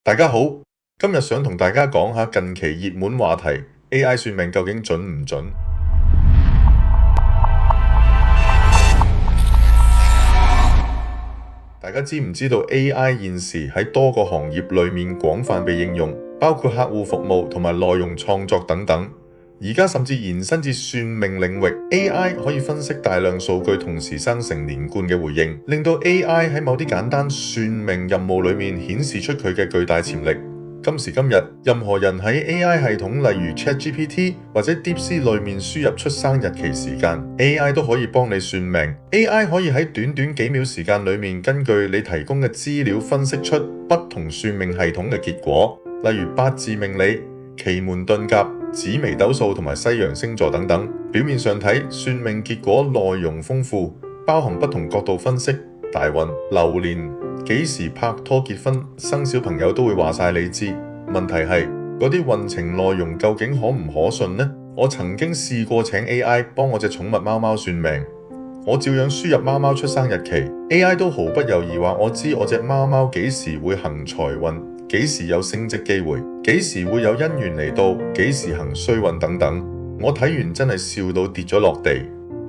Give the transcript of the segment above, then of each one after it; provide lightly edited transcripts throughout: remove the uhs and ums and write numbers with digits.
大家好，今日想同大家講下近期熱門話題 AI 算命究竟準唔準？大家知唔知道 AI 現時喺多個行業裏面廣泛被應用，包括客戶服務同埋內容創作等等。而家甚至延伸至算命領域 ，AI 可以分析大量數據，同時生成連貫嘅回應，令到 AI 喺某啲簡單算命任務裏面顯示出佢嘅巨大潛力。今時今日，任何人喺 AI 系統，例如 ChatGPT 或者 DeepSeek 裏面輸入出生日期時間 ，AI 都可以幫你算命。AI 可以喺短短幾秒時間裏面，根據你提供嘅資料分析出不同算命系統嘅結果，例如八字命理、奇門遁甲、紫微斗數同埋西洋星座等等。表面上睇，算命結果內容豐富，包含不同角度分析大運、流年、幾時拍拖結婚、生小朋友都會話晒你知。問題係嗰啲運程內容究竟可唔可信呢？我曾經試過請 AI 幫我隻寵物貓貓算命，我照樣輸入貓貓出生日期 ，AI 都毫不猶豫話我知我隻貓貓幾時會行財運，幾時有升職機會，幾時會有姻緣嚟到，幾時行衰運等等。我睇完真係笑到跌咗落地。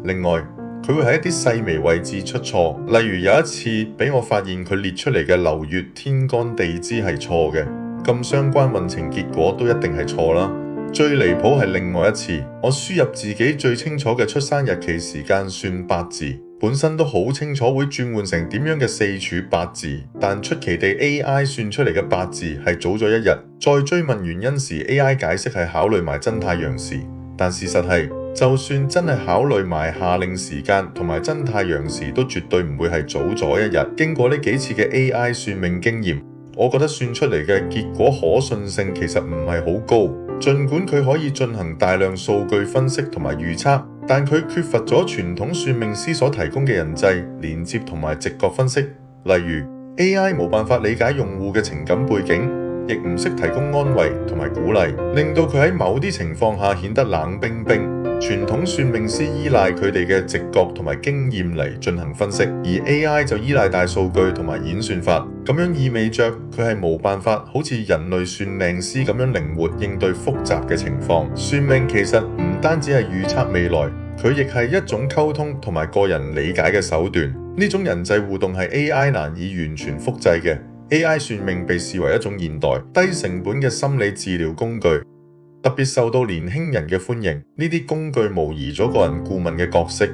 另外，佢會喺一啲細微位置出錯，例如有一次俾我發現佢列出嚟嘅流月天干地支係錯嘅，咁相關運程結果都一定係錯啦。最離譜係另外一次，我輸入自己最清楚嘅出生日期時間算八字，本身都好清楚會轉換成點樣嘅四柱八字，但出奇地 AI 算出嚟嘅八字係早咗一日。再追問原因時 ，AI 解釋係考慮埋真太陽時，但事實係，就算真係考慮埋夏令時間同埋真太陽時，都絕對唔會係早咗一日。經過呢幾次嘅 AI 算命經驗，我覺得算出嚟嘅結果可信性其實唔係好高。儘管佢可以進行大量數據分析同埋預測，但佢缺乏咗傳統算命師所提供嘅人際連接同埋直覺分析。例如 AI 冇辦法理解用戶嘅情感背景，亦唔識提供安慰同埋鼓勵，令到佢喺某啲情況下顯得冷冰冰。傳統算命師依賴佢哋嘅直覺同埋經驗嚟進行分析，而 AI 就依賴大數據同埋演算法。咁樣意味着佢係冇辦法好似人類算命師咁樣靈活應對複雜嘅情況。算命其實唔單止係預測未來，佢亦係一種溝通同埋個人理解嘅手段。呢種人際互動係 AI 難以完全複製嘅。AI 算命被視為一種現代低成本嘅心理治療工具，特別受到年輕人嘅歡迎。呢啲工具模擬咗個人顧問嘅角色，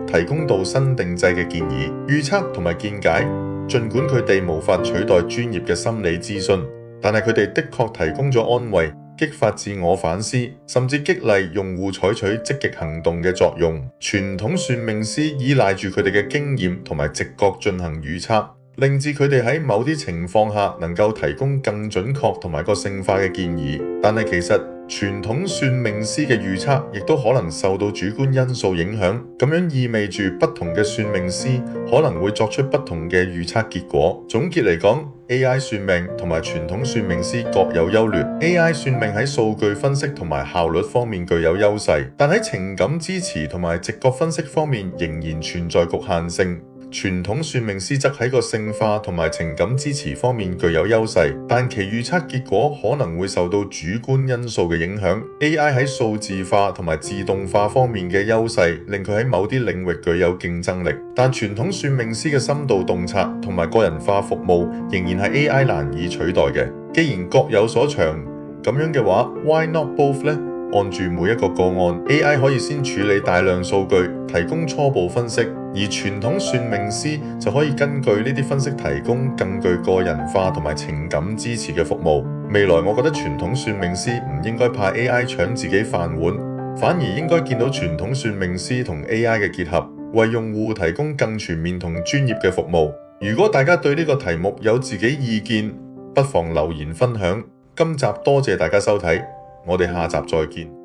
提供度身定制嘅建議、預測同埋見解。儘管佢哋無法取代專業嘅心理諮詢，但係佢哋的確提供咗安慰、激發自我反思，甚至激勵用戶採取積極行動嘅作用。傳統算命師依賴住佢哋嘅經驗同埋直覺進行預測，令至佢哋喺某啲情況下能夠提供更準確同埋個性化嘅建議。但係其實傳統算命師嘅預測亦都可能受到主觀因素影響，咁樣意味住不同嘅算命師可能會作出不同嘅預測結果。總結嚟講， AI 算命同埋傳統算命師各有優劣。AI 算命喺數據分析同埋效率方面具有優勢，但喺情感支持同埋直覺分析方面仍然存在局限性。傳統算命師則喺個性化同埋情感支持方面具有優勢，但其預測結果可能會受到主觀因素嘅影響。AI 喺數字化同埋自動化方面嘅優勢，令佢喺某啲領域具有競爭力。但傳統算命師嘅深度洞察同埋個人化服務，仍然係 AI 難以取代嘅。既然各有所長，咁樣嘅話 ，Why not both 呢？按住每一個個案 ，AI 可以先處理大量數據，提供初步分析，而傳統算命師就可以根據呢啲分析提供更具個人化同埋情感支持嘅服務。未來我覺得傳統算命師唔應該怕 AI 搶自己飯碗，反而應該見到傳統算命師同 AI 嘅結合，為用戶提供更全面同專業嘅服務。如果大家對呢個題目有自己意見，不妨留言分享。今集多謝大家收睇。我哋下集再見。